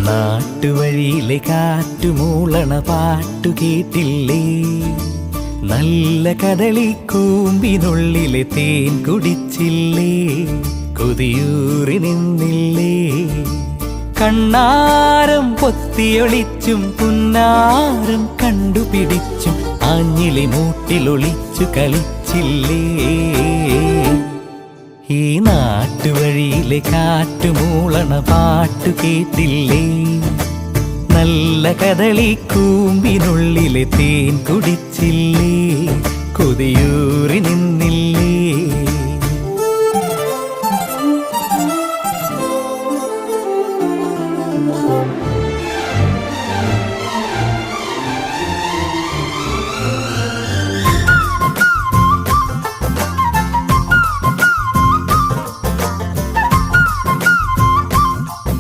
നാട്ടുവഴിയിലെ കാറ്റുമൂളണ പാട്ടു കേട്ടില്ലേ? നല്ല കദളിക്കൂമ്പിനുള്ളിലെ തേൻ കുടിച്ചില്ലേ? കൊതിയൂറി നിന്നില്ലേ? കണ്ണാരം പൊത്തിയൊളിച്ചും പുന്നാരം കണ്ടുപിടിച്ചും ആഞ്ഞിലി മൂട്ടിലൊളിച്ചു കളിച്ചില്ലേ? ഈ നാട്ടുവഴിയിലെ കാറ്റുമൂളണ പാട്ടു കേട്ടില്ലേ? നല്ല കദളിക്കൂമ്പിനുള്ളിലെ തേൻ കുടിച്ചില്ലേ? കൊതിയൂറി നിന്നില്ലേ?